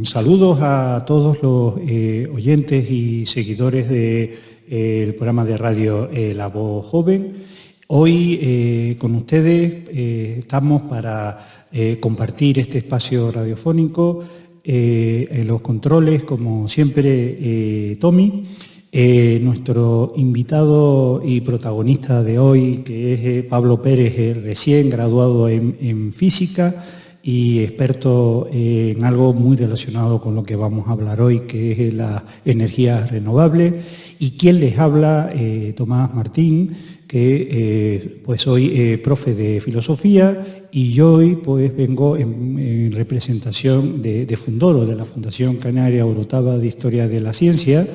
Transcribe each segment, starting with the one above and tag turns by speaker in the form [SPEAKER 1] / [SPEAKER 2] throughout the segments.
[SPEAKER 1] Saludos a todos los oyentes y seguidores del programa de radio La Voz Joven. Hoy con ustedes estamos para compartir este espacio radiofónico. En los controles, como siempre, Tommy. Nuestro invitado y protagonista de hoy, que es Pablo Pérez, recién graduado en física y experto en algo muy relacionado con lo que vamos a hablar hoy, que es las energías renovables. Y quien les habla, Tomás Martín, que pues soy profe de filosofía, y yo hoy pues vengo en representación de Fundoro, de la Fundación Canaria Orotava de Historia de la Ciencia,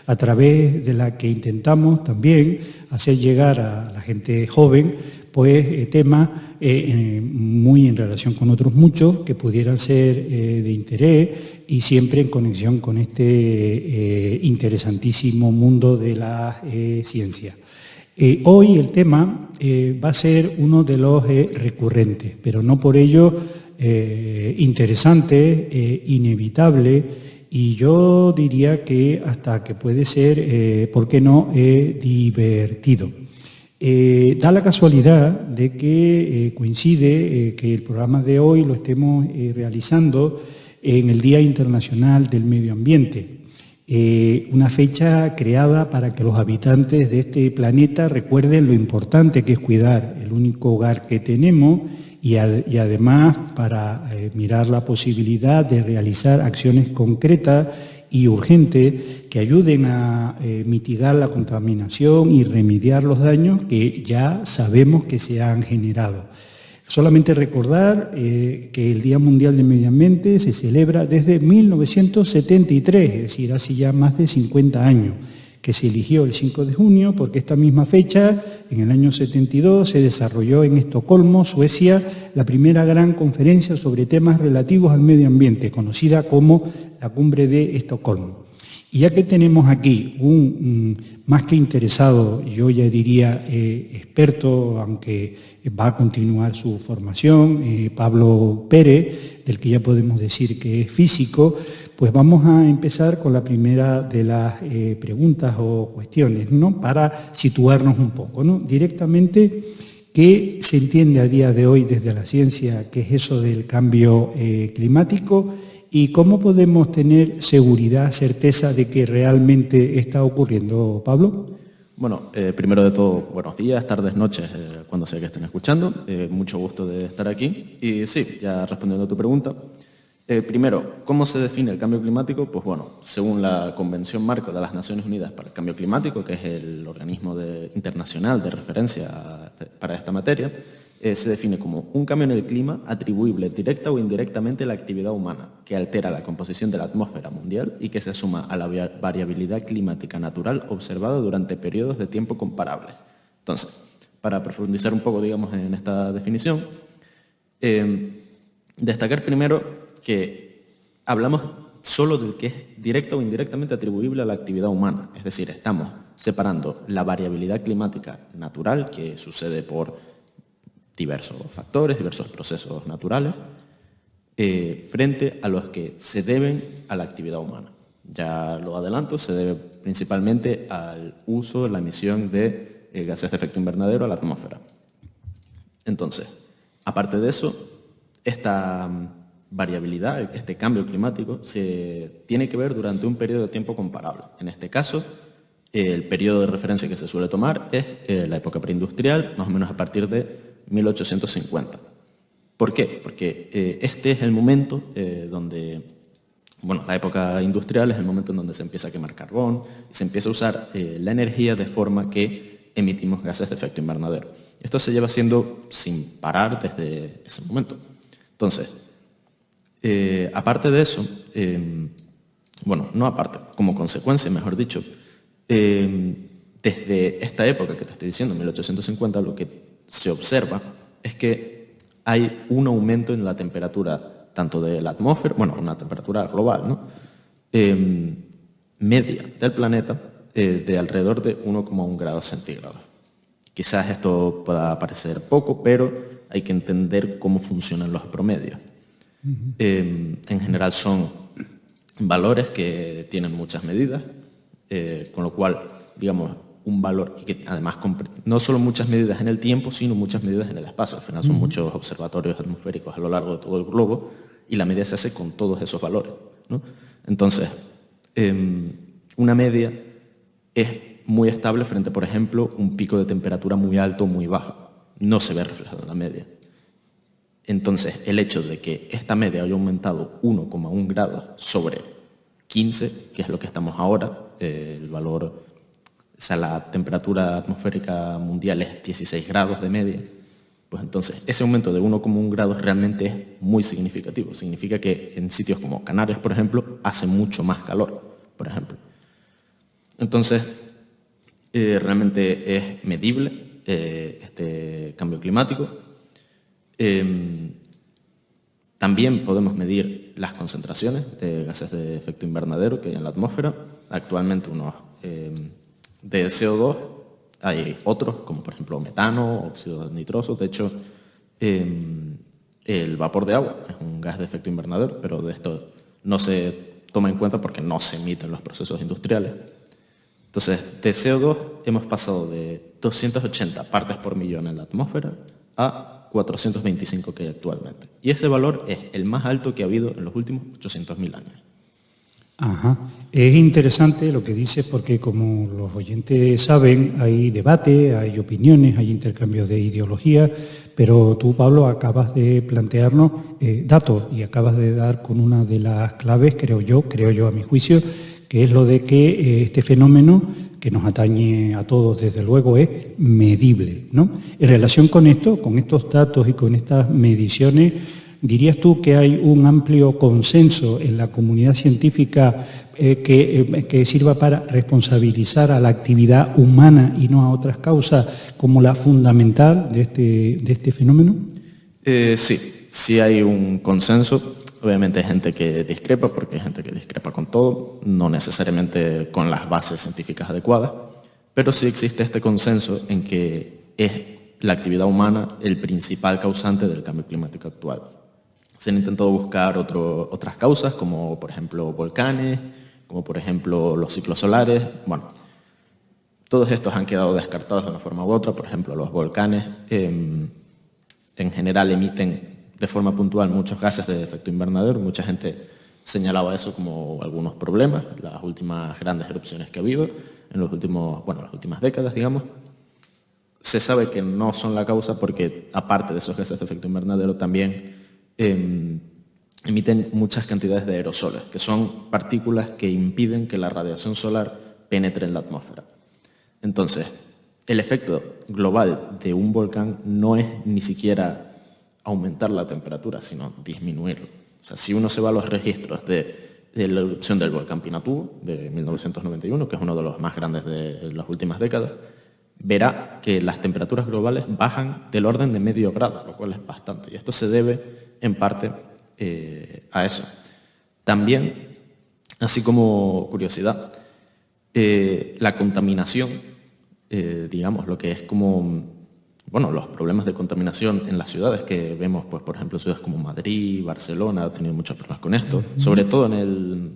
[SPEAKER 1] a través de la que intentamos también hacer llegar a la gente joven pues temas muy en relación con otros muchos que pudieran ser de interés y siempre en conexión con este interesantísimo mundo de la ciencia. Hoy el tema va a ser uno de los recurrentes, pero no por ello interesante, inevitable, y yo diría que hasta que puede ser, ¿por qué no?, divertido. Da la casualidad de que coincide que el programa de hoy lo estemos realizando en el Día Internacional del Medio Ambiente, una fecha creada para que los habitantes de este planeta recuerden lo importante que es cuidar el único hogar que tenemos y además para mirar la posibilidad de realizar acciones concretas y urgentes que ayuden a mitigar la contaminación y remediar los daños que ya sabemos que se han generado. Solamente recordar que el Día Mundial del Medio Ambiente se celebra desde 1973, es decir, hace ya más de 50 años, que se eligió el 5 de junio porque esta misma fecha, en el año 72, se desarrolló en Estocolmo, Suecia, la primera gran conferencia sobre temas relativos al medio ambiente, conocida como la Cumbre de Estocolmo. Y ya que tenemos aquí un más que interesado, yo ya diría experto, aunque va a continuar su formación, Pablo Pérez, del que ya podemos decir que es físico, pues vamos a empezar con la primera de las preguntas o cuestiones, ¿no?, para situarnos un poco, ¿no? Directamente, ¿qué se entiende a día de hoy desde la ciencia? ¿Qué es eso del cambio climático? ¿Y cómo podemos tener seguridad, certeza de que realmente está ocurriendo, Pablo?
[SPEAKER 2] Bueno, primero de todo, buenos días, tardes, noches, cuando sea que estén escuchando. Mucho gusto de estar aquí. Y sí, ya respondiendo a tu pregunta. Primero, ¿cómo se define el cambio climático? Pues bueno, según la Convención Marco de las Naciones Unidas para el Cambio Climático, que es el organismo internacional de referencia para esta materia, se define como un cambio en el clima atribuible directa o indirectamente a la actividad humana, que altera la composición de la atmósfera mundial y que se suma a la variabilidad climática natural observada durante periodos de tiempo comparables. Entonces, para profundizar un poco, digamos, en esta definición, destacar primero que hablamos solo del que es directa o indirectamente atribuible a la actividad humana, es decir, estamos separando la variabilidad climática natural, que sucede por diversos factores, diversos procesos naturales, frente a los que se deben a la actividad humana. Ya lo adelanto, se debe principalmente al uso, la emisión de gases de efecto invernadero a la atmósfera. Entonces, aparte de eso, esta variabilidad, este cambio climático, se tiene que ver durante un periodo de tiempo comparable. En este caso, el periodo de referencia que se suele tomar es la época preindustrial, más o menos a partir de 1850. ¿Por qué? Porque este es el momento donde, bueno, la época industrial es el momento en donde se empieza a quemar carbón y se empieza a usar la energía de forma que emitimos gases de efecto invernadero. Esto se lleva haciendo sin parar desde ese momento. Entonces, aparte de eso, bueno, no aparte, como consecuencia, mejor dicho, desde esta época que te estoy diciendo, 1850, lo que se observa es que hay un aumento en la temperatura tanto de la atmósfera, bueno, una temperatura global, ¿no? Media del planeta de alrededor de 1,1 grados centígrados. Quizás esto pueda parecer poco, pero hay que entender cómo funcionan los promedios. En general son valores que tienen muchas medidas, con lo cual, digamos, un valor, y que además no solo muchas medidas en el tiempo, sino muchas medidas en el espacio. Al final son muchos observatorios atmosféricos a lo largo de todo el globo y la media se hace con todos esos valores, ¿no? Entonces, una media es muy estable frente, por ejemplo, un pico de temperatura muy alto o muy bajo. No se ve reflejado en la media. Entonces, el hecho de que esta media haya aumentado 1,1 grados sobre 15, que es lo que estamos ahora, el valor, o sea, la temperatura atmosférica mundial es 16 grados de media, pues entonces ese aumento de 1,1 grados realmente es muy significativo. Significa que en sitios como Canarias, por ejemplo, hace mucho más calor, por ejemplo. Entonces, realmente es medible este cambio climático. También podemos medir las concentraciones de gases de efecto invernadero que hay en la atmósfera. Actualmente de CO2 hay otros, como por ejemplo metano, óxido nitroso. De hecho, el vapor de agua es un gas de efecto invernadero, pero de esto no se toma en cuenta porque no se emite en los procesos industriales. Entonces, de CO2 hemos pasado de 280 partes por millón en la atmósfera a 425 que hay actualmente. Y ese valor es el más alto que ha habido en los últimos 800.000 años.
[SPEAKER 1] Ajá. Es interesante lo que dices porque, como los oyentes saben, hay debate, hay opiniones, hay intercambios de ideología, pero tú, Pablo, acabas de plantearnos datos y acabas de dar con una de las claves, creo yo a mi juicio, que es lo de que este fenómeno que nos atañe a todos, desde luego, es medible, ¿no? En relación con esto, con estos datos y con estas mediciones, ¿dirías tú que hay un amplio consenso en la comunidad científica que sirva para responsabilizar a la actividad humana y no a otras causas como la fundamental de este fenómeno?
[SPEAKER 2] Sí hay un consenso. Obviamente hay gente que discrepa, porque hay gente que discrepa con todo, no necesariamente con las bases científicas adecuadas, pero sí existe este consenso en que es la actividad humana el principal causante del cambio climático actual. Se han intentado buscar otras causas, como por ejemplo volcanes, como por ejemplo los ciclos solares. Bueno, todos estos han quedado descartados de una forma u otra. Por ejemplo, los volcanes en general emiten de forma puntual muchos gases de efecto invernadero. Mucha gente señalaba eso como algunos problemas, las últimas grandes erupciones que ha habido en las últimas décadas, digamos. Se sabe que no son la causa porque, aparte de esos gases de efecto invernadero, también emiten muchas cantidades de aerosoles, que son partículas que impiden que la radiación solar penetre en la atmósfera. Entonces, el efecto global de un volcán no es ni siquiera aumentar la temperatura, sino disminuirla. O sea, si uno se va a los registros de la erupción del volcán Pinatubo de 1991, que es uno de los más grandes de las últimas décadas, verá que las temperaturas globales bajan del orden de medio grado, lo cual es bastante. Y esto se debe, en parte, a eso. También, así como curiosidad, la contaminación, digamos, lo que es como los problemas de contaminación en las ciudades que vemos, pues, por ejemplo, ciudades como Madrid, Barcelona, han tenido muchos problemas con esto. Sobre todo en el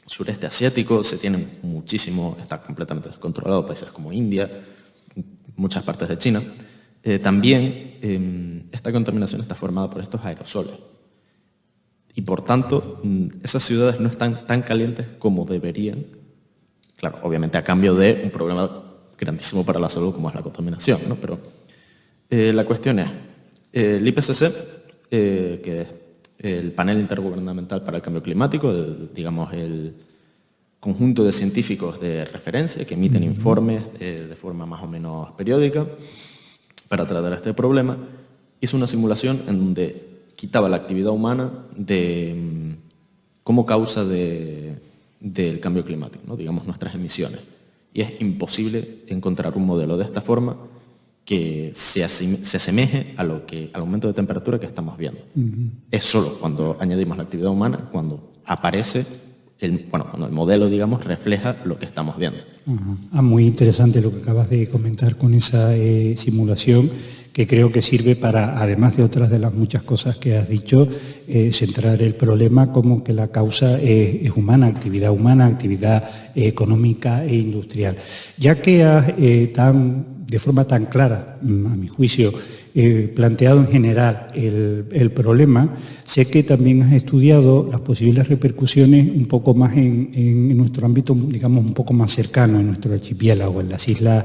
[SPEAKER 2] sureste asiático se tienen muchísimo, está completamente descontrolado, países como India, muchas partes de China. También esta contaminación está formada por estos aerosoles. Y por tanto, esas ciudades no están tan calientes como deberían. Claro, obviamente a cambio de un problema grandísimo para la salud como es la contaminación, ¿no? Pero la cuestión es, el IPCC, que es el Panel Intergubernamental para el Cambio Climático, digamos el conjunto de científicos de referencia que emiten informes de forma más o menos periódica para tratar este problema, hizo una simulación en donde quitaba la actividad humana como causa del cambio climático, ¿no? Digamos nuestras emisiones. Y es imposible encontrar un modelo de esta forma que se asemeje a al aumento de temperatura que estamos viendo. Es solo cuando añadimos la actividad humana, cuando aparece, cuando el modelo, digamos, refleja lo que estamos viendo.
[SPEAKER 1] Muy interesante lo que acabas de comentar con esa simulación, que creo que sirve para, además de otras de las muchas cosas que has dicho, centrar el problema como que la causa es humana, actividad económica e industrial. Ya que has de forma tan clara, a mi juicio, planteado en general el problema, sé que también has estudiado las posibles repercusiones un poco más en nuestro ámbito, digamos, un poco más cercano, en nuestro archipiélago, en las Islas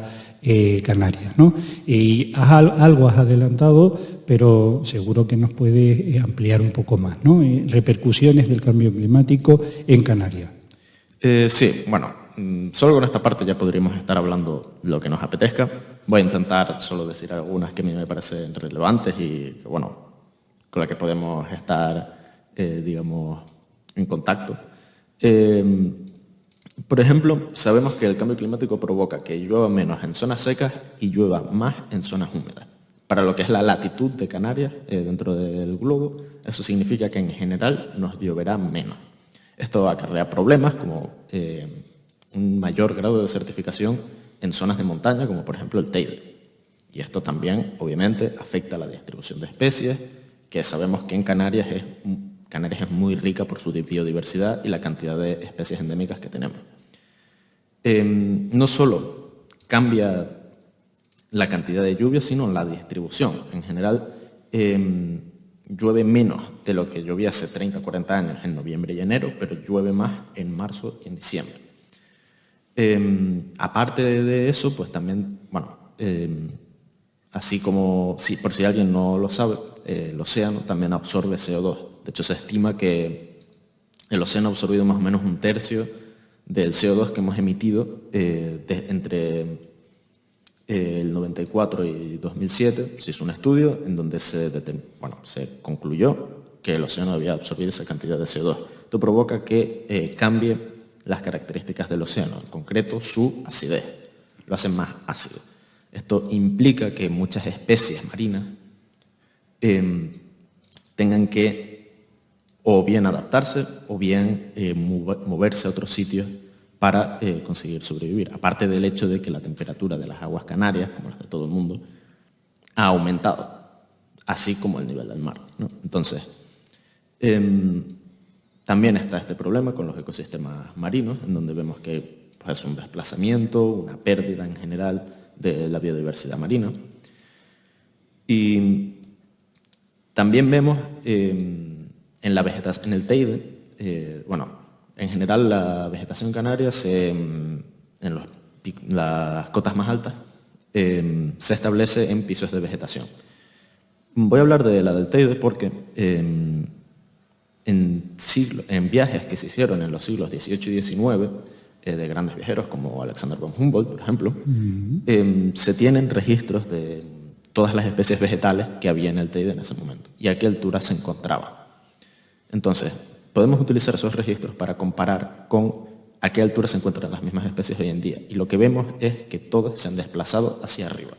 [SPEAKER 1] Canarias, ¿no? Y algo has adelantado, pero seguro que nos puedes ampliar un poco más, ¿no? Repercusiones del cambio climático en Canarias.
[SPEAKER 2] Sí, solo con esta parte ya podríamos estar hablando lo que nos apetezca. Voy a intentar solo decir algunas que a mí me parecen relevantes y que, con las que podemos estar, digamos, en contacto. Por ejemplo, sabemos que el cambio climático provoca que llueva menos en zonas secas y llueva más en zonas húmedas. Para lo que es la latitud de Canarias dentro del globo, eso significa que en general nos lloverá menos. Esto acarrea problemas como un mayor grado de desertificación en zonas de montaña, como por ejemplo el Teide. Y esto también, obviamente, afecta a la distribución de especies, que sabemos que en Canarias es muy rica por su biodiversidad y la cantidad de especies endémicas que tenemos. No solo cambia la cantidad de lluvia, sino la distribución. En general, llueve menos de lo que llovía hace 30 o 40 años en noviembre y enero, pero llueve más en marzo y en diciembre. Aparte de eso, pues también, así como, por si alguien no lo sabe, el océano también absorbe CO2. De hecho, se estima que el océano ha absorbido más o menos un tercio del CO2 que hemos emitido entre el 94 y 2007. Se hizo un estudio en donde se concluyó que el océano había absorbido esa cantidad de CO2. Esto provoca que cambie las características del océano, en concreto su acidez. Lo hace más ácido. Esto implica que muchas especies marinas tengan que o bien adaptarse o bien moverse a otros sitios para conseguir sobrevivir. Aparte del hecho de que la temperatura de las aguas canarias, como las de todo el mundo, ha aumentado, así como el nivel del mar, ¿no? Entonces, también está este problema con los ecosistemas marinos, en donde vemos que es un desplazamiento, una pérdida en general de la biodiversidad marina. Y también vemos en la vegetación, en el Teide, en general la vegetación canaria en las cotas más altas se establece en pisos de vegetación. Voy a hablar de la del Teide porque en viajes que se hicieron en los siglos XVIII y XIX, de grandes viajeros como Alexander von Humboldt, por ejemplo, se tienen registros de todas las especies vegetales que había en el Teide en ese momento y a qué altura se encontraba. Entonces, podemos utilizar esos registros para comparar con a qué altura se encuentran las mismas especies hoy en día. Y lo que vemos es que todas se han desplazado hacia arriba.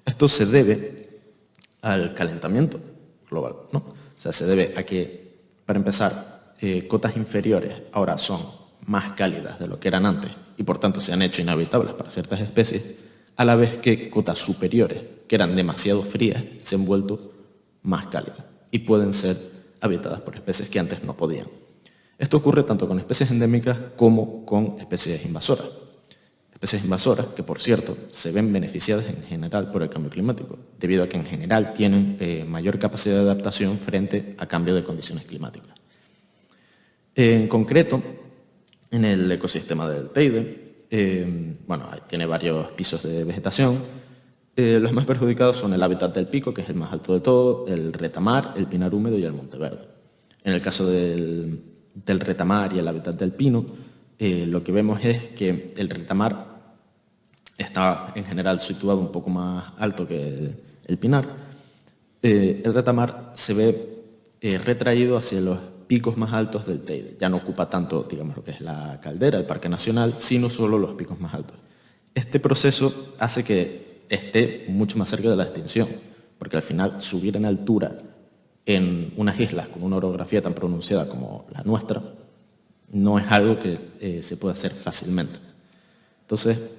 [SPEAKER 2] Esto se debe al calentamiento global, ¿no? O sea, se debe a que, para empezar, cotas inferiores ahora son más cálidas de lo que eran antes y por tanto se han hecho inhabitables para ciertas especies, a la vez que cotas superiores, que eran demasiado frías, se han vuelto más cálidas y pueden ser habitadas por especies que antes no podían. Esto ocurre tanto con especies endémicas como con especies invasoras. Especies invasoras que, por cierto, se ven beneficiadas en general por el cambio climático, debido a que en general tienen mayor capacidad de adaptación frente a cambio de condiciones climáticas. En concreto, en el ecosistema del Teide, tiene varios pisos de vegetación. Los más perjudicados son el hábitat del pico, que es el más alto de todo, el retamar, el pinar húmedo y el monte verde. En el caso del retamar y el hábitat del pino, lo que vemos es que el retamar está en general situado un poco más alto que el pinar. El retamar se ve retraído hacia los picos más altos del Teide. Ya no ocupa tanto, digamos, lo que es la caldera, el Parque Nacional, sino solo los picos más altos. Este proceso hace que esté mucho más cerca de la extinción, porque al final subir en altura en unas islas con una orografía tan pronunciada como la nuestra no es algo que se pueda hacer fácilmente. Entonces,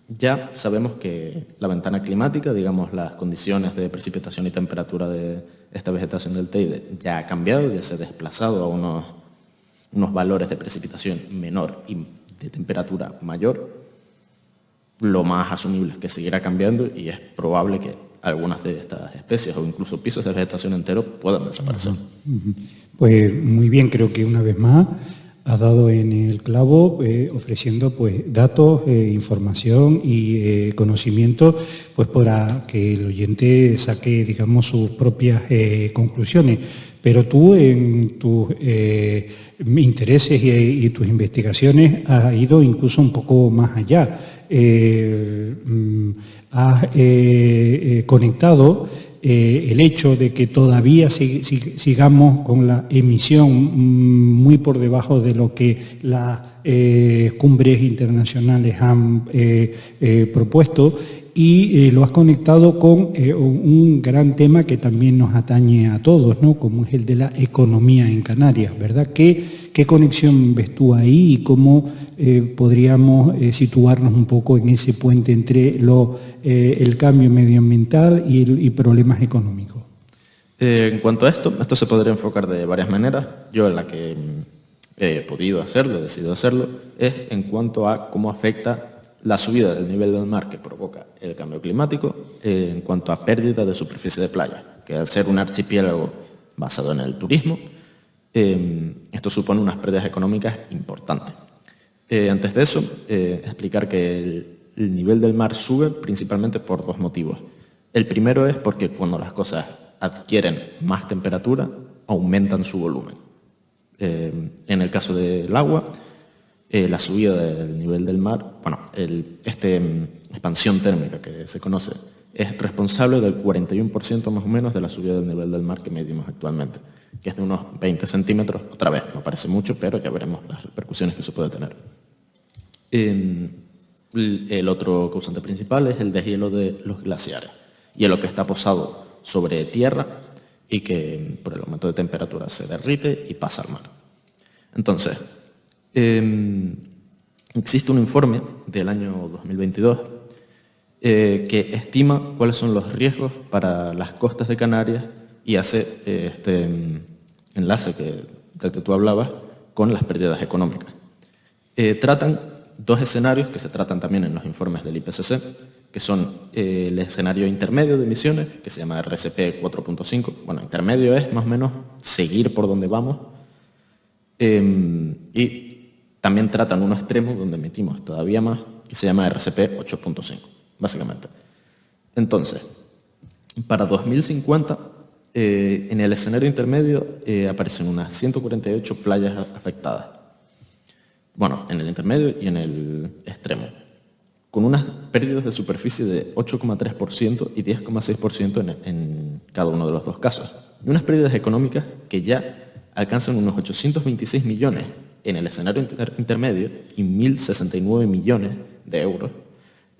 [SPEAKER 2] ya sabemos que la ventana climática, digamos, las condiciones de precipitación y temperatura de esta vegetación del Teide ya ha cambiado, ya se ha desplazado a unos valores de precipitación menor y de temperatura mayor. Lo más asumible es que seguirá cambiando y es probable que algunas de estas especies o incluso pisos de vegetación enteros puedan desaparecer.
[SPEAKER 1] Pues muy bien, creo que una vez más has dado en el clavo, ofreciendo pues datos, información y conocimiento, pues para que el oyente saque, digamos, sus propias conclusiones. Pero tú, en tus intereses y tus investigaciones, has ido incluso un poco más allá. Has conectado el hecho de que todavía sigamos con la emisión muy por debajo de lo que las cumbres internacionales han propuesto, y lo has conectado con un gran tema que también nos atañe a todos, ¿no? Como es el de la economía en Canarias, ¿verdad? ¿Qué conexión ves tú ahí y cómo podríamos situarnos un poco en ese puente entre el cambio medioambiental y problemas económicos?
[SPEAKER 2] En cuanto a esto se podría enfocar de varias maneras. Yo en la que he podido hacerlo, he decidido hacerlo, es en cuanto a cómo afecta la subida del nivel del mar que provoca el cambio climático en cuanto a pérdida de superficie de playa, que al ser un archipiélago basado en el turismo, esto supone unas pérdidas económicas importantes. Antes de eso, explicar que el nivel del mar sube principalmente por dos motivos. El primero es porque cuando las cosas adquieren más temperatura, aumentan su volumen. En el caso del agua, la subida del nivel del mar, expansión térmica que se conoce, es responsable del 41% más o menos de la subida del nivel del mar que medimos actualmente, que es de unos 20 centímetros. Otra vez, no parece mucho, pero ya veremos las repercusiones que eso puede tener. El otro causante principal es el deshielo de los glaciares, hielo que está posado sobre tierra y que por el aumento de temperatura se derrite y pasa al mar. Entonces, existe un informe del año 2022 que estima cuáles son los riesgos para las costas de Canarias y hace este enlace del que tú hablabas con las pérdidas económicas. Tratan dos escenarios que se tratan también en los informes del IPCC, que son el escenario intermedio de emisiones, que se llama RCP 4.5. Bueno, intermedio es más o menos seguir por donde vamos, y también tratan uno extremo donde emitimos todavía más, que se llama RCP 8.5, básicamente. Entonces, para 2050, en el escenario intermedio aparecen unas 148 playas afectadas. Bueno, en el intermedio y en el extremo, con unas pérdidas de superficie de 8,3% y 10,6% en cada uno de los dos casos. Y unas pérdidas económicas que ya alcanzan unos 826 millones en el escenario intermedio y 1.069 millones de euros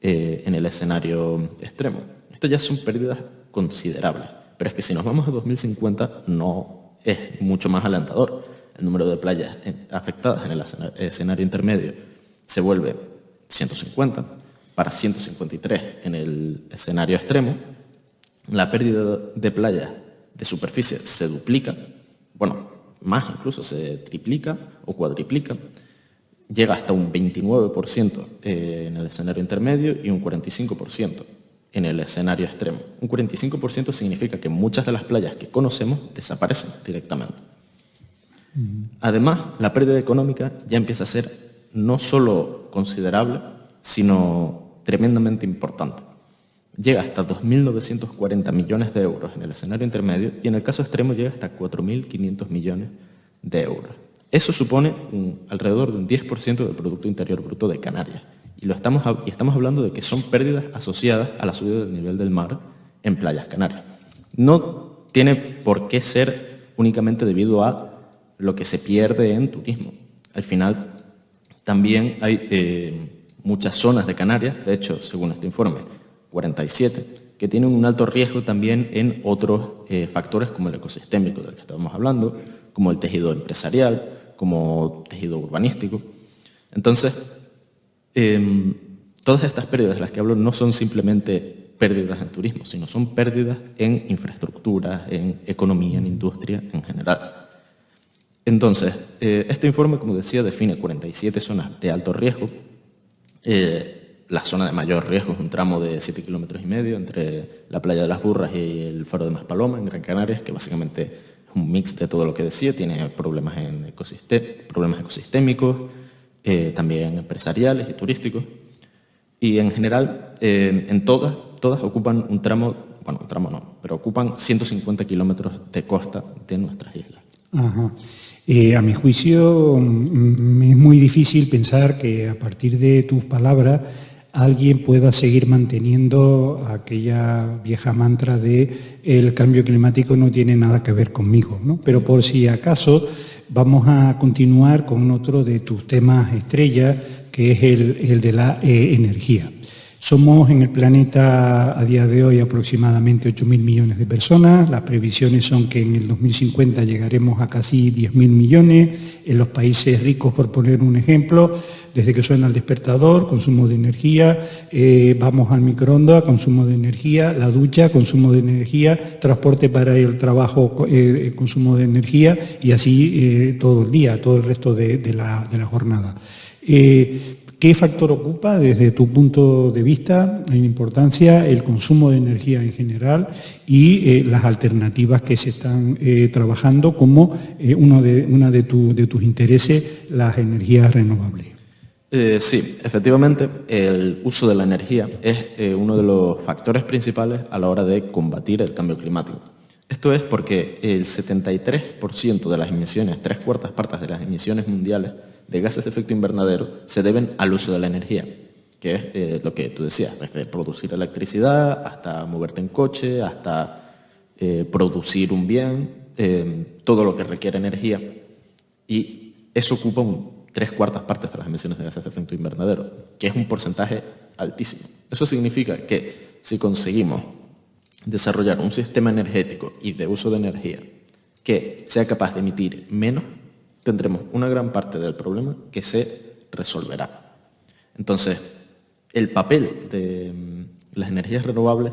[SPEAKER 2] en el escenario extremo. Esto ya son pérdidas considerables, pero es que si nos vamos a 2050 no es mucho más alentador. El número de playas afectadas en el escenario intermedio se vuelve 150, para 153 en el escenario extremo. La pérdida de playas de superficie se duplica, bueno, más incluso se triplica o cuadriplica, llega hasta un 29% en el escenario intermedio y un 45% en el escenario extremo. Un 45% significa que muchas de las playas que conocemos desaparecen directamente. Además, la pérdida económica ya empieza a ser no solo considerable, sino tremendamente importante. Llega hasta 2.940 millones de euros en el escenario intermedio y en el caso extremo llega hasta 4.500 millones de euros. Eso supone alrededor de un 10% del Producto Interior Bruto de Canarias. Y estamos hablando de que son pérdidas asociadas a la subida del nivel del mar en playas canarias. No tiene por qué ser únicamente debido a lo que se pierde en turismo. Al final también hay muchas zonas de Canarias, de hecho, según este informe, 47, que tienen un alto riesgo también en otros factores como el ecosistémico del que estábamos hablando, como el tejido empresarial, como tejido urbanístico. Entonces, todas estas pérdidas de las que hablo no son simplemente pérdidas en turismo, sino son pérdidas en infraestructuras, en economía, en industria en general. Entonces, este informe, como decía, define 47 zonas de alto riesgo. La zona de mayor riesgo es un tramo de 7,5 kilómetros entre la playa de las Burras y el faro de Maspaloma, en Gran Canaria, que básicamente es un mix de todo lo que decía, tiene problemas ecosistémicos, también empresariales y turísticos. Y en general, en todas ocupan un tramo no, pero ocupan 150 kilómetros de costa de nuestras islas.
[SPEAKER 1] Ajá. A mi juicio, me es muy difícil pensar que a partir de tus palabras alguien pueda seguir manteniendo aquella vieja mantra de el cambio climático no tiene nada que ver conmigo, ¿no? Pero por si acaso vamos a continuar con otro de tus temas estrella, que es el de la energía. Somos en el planeta a día de hoy aproximadamente 8.000 millones de personas. Las previsiones son que en el 2050 llegaremos a casi 10.000 millones. En los países ricos, por poner un ejemplo, desde que suena el despertador, consumo de energía, vamos al microondas, consumo de energía, la ducha, consumo de energía, transporte para el trabajo, consumo de energía y así todo el día, todo el resto de la jornada. ¿Qué factor ocupa desde tu punto de vista en importancia el consumo de energía en general y las alternativas que se están trabajando como una de tus intereses, las energías renovables?
[SPEAKER 2] Sí, efectivamente, el uso de la energía es uno de los factores principales a la hora de combatir el cambio climático. Esto es porque el 73% de las emisiones, 3/4 partes de las emisiones mundiales de gases de efecto invernadero se deben al uso de la energía, que es lo que tú decías, desde producir electricidad hasta moverte en coche, hasta producir un bien, todo lo que requiere energía. Y eso ocupa 3/4 partes de las emisiones de gases de efecto invernadero, que es un porcentaje altísimo. Eso significa que si conseguimos desarrollar un sistema energético y de uso de energía que sea capaz de emitir menos, tendremos una gran parte del problema que se resolverá. Entonces, el papel de las energías renovables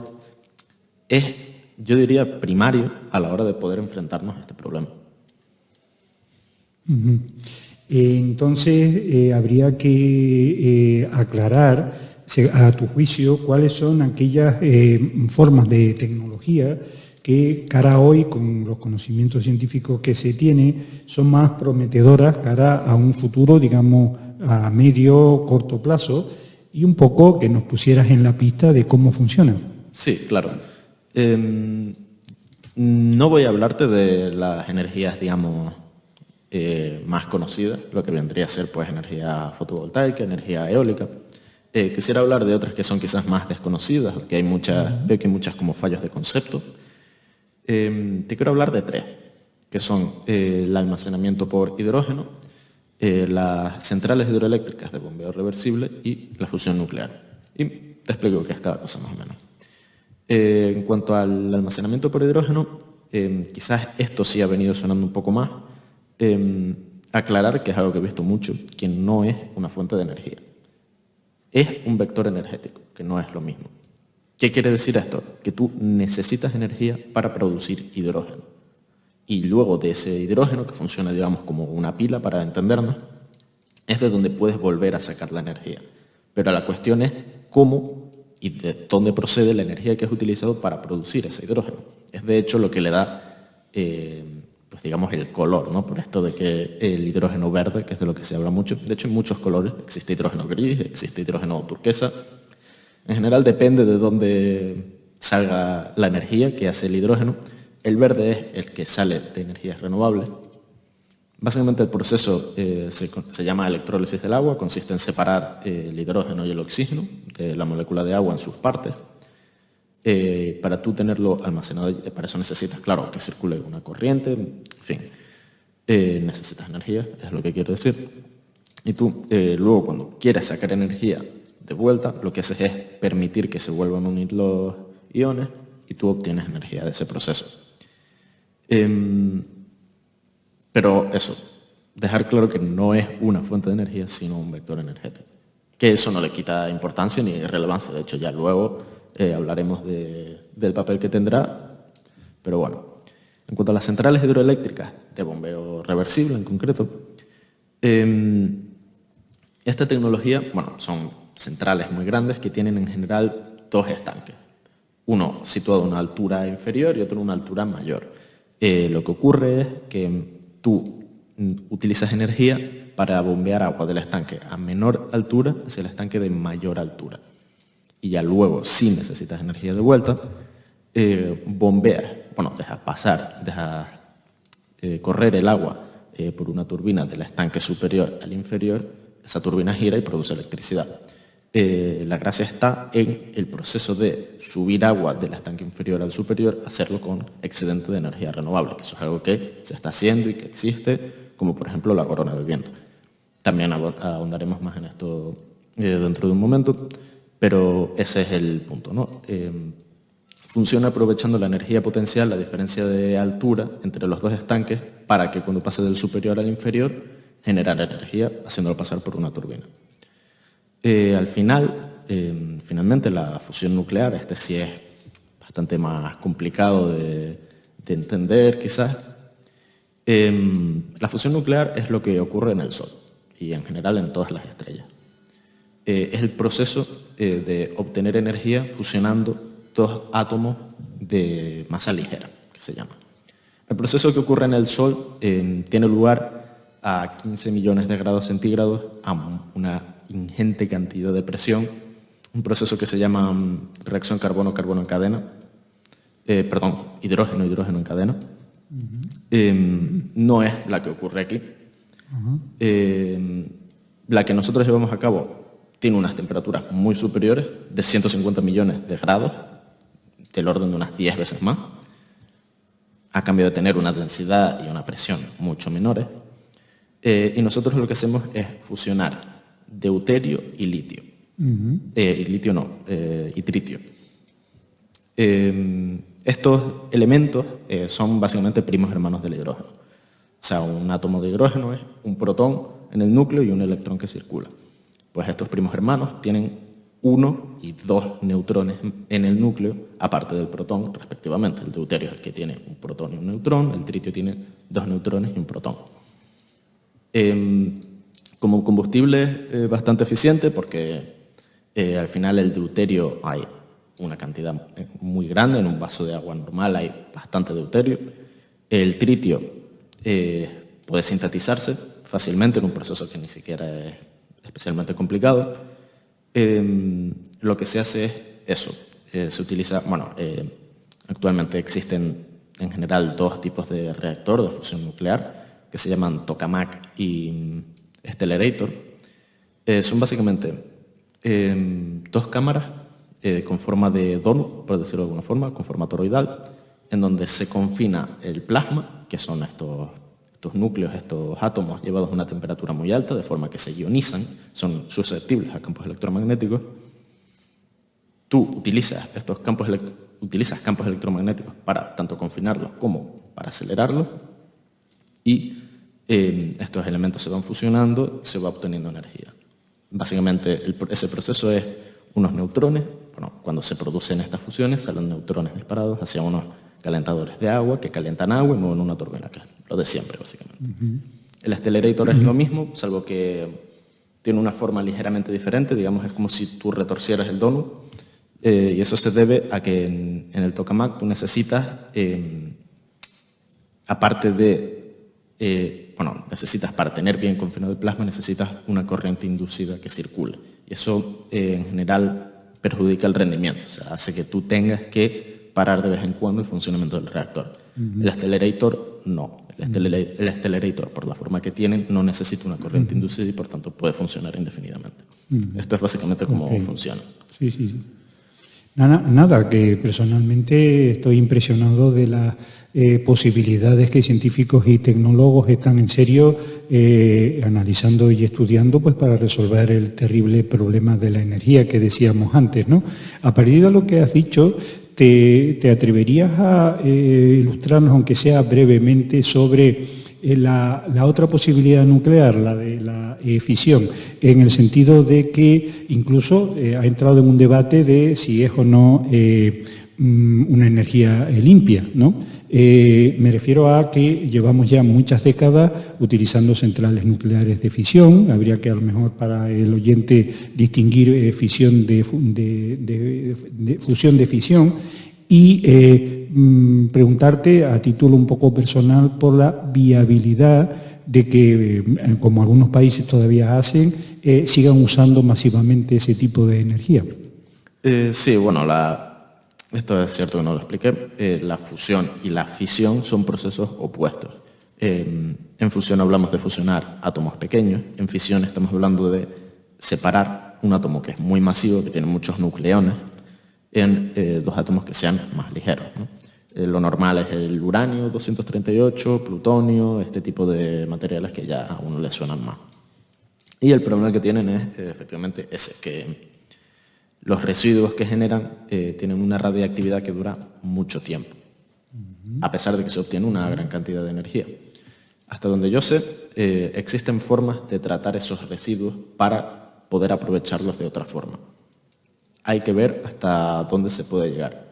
[SPEAKER 2] es, yo diría, primario a la hora de poder enfrentarnos a este problema.
[SPEAKER 1] Entonces, habría que aclarar, a tu juicio, cuáles son aquellas formas de tecnología que cara a hoy, con los conocimientos científicos que se tiene, son más prometedoras cara a un futuro, digamos, a medio, corto plazo, y un poco que nos pusieras en la pista de cómo funcionan.
[SPEAKER 2] Sí, claro. No voy a hablarte de las energías, digamos, más conocidas, lo que vendría a ser pues energía fotovoltaica, energía eólica. Quisiera hablar de otras que son quizás más desconocidas, que hay veo que hay muchas como fallos de concepto. Te quiero hablar de 3, que son el almacenamiento por hidrógeno, las centrales hidroeléctricas de bombeo reversible y la fusión nuclear. Y te explico qué es cada cosa más o menos. En cuanto al almacenamiento por hidrógeno, quizás esto sí ha venido sonando un poco más. Aclarar que es algo que he visto mucho, que no es una fuente de energía. Es un vector energético, que no es lo mismo. ¿Qué quiere decir esto? Que tú necesitas energía para producir hidrógeno. Y luego de ese hidrógeno, que funciona, digamos, como una pila para entendernos, es de donde puedes volver a sacar la energía. Pero la cuestión es cómo y de dónde procede la energía que has utilizado para producir ese hidrógeno. Es de hecho lo que le da, pues digamos, el color, ¿no? Por esto de que el hidrógeno verde, que es de lo que se habla mucho, de hecho en muchos colores, existe hidrógeno gris, existe hidrógeno turquesa. En general depende de dónde salga la energía que hace el hidrógeno. El verde es el que sale de energías renovables. Básicamente el proceso se llama electrólisis del agua, consiste en separar el hidrógeno y el oxígeno de la molécula de agua en sus partes. Para tú tenerlo almacenado, para eso necesitas, claro, que circule una corriente, en fin, necesitas energía, es lo que quiero decir. Y tú luego cuando quieres sacar energía de vuelta, lo que haces es permitir que se vuelvan a unir los iones y tú obtienes energía de ese proceso. Pero eso, dejar claro que no es una fuente de energía, sino un vector energético. Que eso no le quita importancia ni relevancia. De hecho, ya luego hablaremos del papel que tendrá. Pero bueno, en cuanto a las centrales hidroeléctricas de bombeo reversible en concreto, esta tecnología, bueno, son centrales muy grandes que tienen en general dos estanques. Uno situado a una altura inferior y otro a una altura mayor. Lo que ocurre es que tú utilizas energía para bombear agua del estanque a menor altura hacia el estanque de mayor altura. Y ya luego, si necesitas energía de vuelta, bombeas, bueno, dejas correr el agua por una turbina del estanque superior al inferior, esa turbina gira y produce electricidad. La gracia está en el proceso de subir agua del estanque inferior al superior, hacerlo con excedente de energía renovable, que eso es algo que se está haciendo y que existe, como por ejemplo la corona del viento. También ahondaremos más en esto dentro de un momento, pero ese es el punto, ¿no? Funciona aprovechando la energía potencial, la diferencia de altura entre los dos estanques, para que cuando pase del superior al inferior, generar energía haciéndolo pasar por una turbina. Finalmente, la fusión nuclear, este sí es bastante más complicado de entender, quizás. La fusión nuclear es lo que ocurre en el Sol y en general en todas las estrellas. Es el proceso de obtener energía fusionando dos átomos de masa ligera, que se llama. El proceso que ocurre en el Sol tiene lugar a 15 millones de grados centígrados, a una ingente cantidad de presión, un proceso que se llama reacción carbono-carbono en cadena, hidrógeno-hidrógeno en cadena. No es la que ocurre aquí. La que nosotros llevamos a cabo tiene unas temperaturas muy superiores, de 150 millones de grados, del orden de unas 10 veces más, a cambio de tener una densidad y una presión mucho menores. Y nosotros lo que hacemos es fusionar deuterio y litio. Y tritio. Estos elementos son básicamente primos hermanos del hidrógeno. O sea, un átomo de hidrógeno es un protón en el núcleo y un electrón que circula. Pues estos primos hermanos tienen 1 y 2 neutrones en el núcleo, aparte del protón, respectivamente. El deuterio es el que tiene un protón y un neutrón, el tritio tiene 2 neutrones y un protón. Como combustible es bastante eficiente porque al final el deuterio hay una cantidad muy grande, en un vaso de agua normal hay bastante deuterio. El tritio puede sintetizarse fácilmente en un proceso que ni siquiera es especialmente complicado. Lo que se hace es eso, se utiliza, actualmente existen en general dos tipos de reactor de fusión nuclear que se llaman tokamak y stellarator. Son básicamente dos cámaras con forma de donut, por decirlo de alguna forma, con forma toroidal, en donde se confina el plasma, que son estos núcleos, estos átomos llevados a una temperatura muy alta, de forma que se ionizan, son susceptibles a campos electromagnéticos. Tú utilizas campos electromagnéticos para tanto confinarlos como para acelerarlos, y estos elementos se van fusionando y se va obteniendo energía. Básicamente ese proceso es unos neutrones. Cuando se producen estas fusiones salen neutrones disparados hacia unos calentadores de agua que calientan agua y mueven una turbina, que es lo de siempre básicamente. El stellarator es lo mismo, salvo que tiene una forma ligeramente diferente, digamos, es como si tú retorcieras el donut, y eso se debe a que en el tokamak tú necesitas, aparte de necesitas, para tener bien confinado el plasma, necesitas una corriente inducida que circule. Y eso, en general, perjudica el rendimiento. O sea, hace que tú tengas que parar de vez en cuando el funcionamiento del reactor. El stellarator, no. El stellarator, por la forma que tiene, no necesita una corriente inducida y, por tanto, puede funcionar indefinidamente. Esto es básicamente cómo funciona.
[SPEAKER 1] Sí. Nada, que personalmente estoy impresionado de las posibilidades que científicos y tecnólogos están en serio analizando y estudiando pues, para resolver el terrible problema de la energía que decíamos antes, ¿no? A partir de lo que has dicho, ¿te atreverías a ilustrarnos, aunque sea brevemente, sobre la otra posibilidad nuclear, la de la fisión, en el sentido de que incluso ha entrado en un debate de si es o no una energía limpia, ¿no? Me refiero a que llevamos ya muchas décadas utilizando centrales nucleares de fisión. Habría que a lo mejor para el oyente distinguir fusión de fisión y preguntarte a título un poco personal por la viabilidad de que, como algunos países todavía hacen, sigan usando masivamente ese tipo de energía.
[SPEAKER 2] Sí, bueno, esto es cierto que no lo expliqué. La fusión y la fisión son procesos opuestos. En fusión hablamos de fusionar átomos pequeños, en fisión estamos hablando de separar un átomo que es muy masivo, que tiene muchos nucleones, en dos átomos que sean más ligeros, ¿no? Lo normal es el uranio 238, plutonio, este tipo de materiales que ya a uno le suenan más. Y el problema que tienen es efectivamente ese, que los residuos que generan tienen una radiactividad que dura mucho tiempo, a pesar de que se obtiene una gran cantidad de energía. Hasta donde yo sé, existen formas de tratar esos residuos para poder aprovecharlos de otra forma. Hay que ver hasta dónde se puede llegar.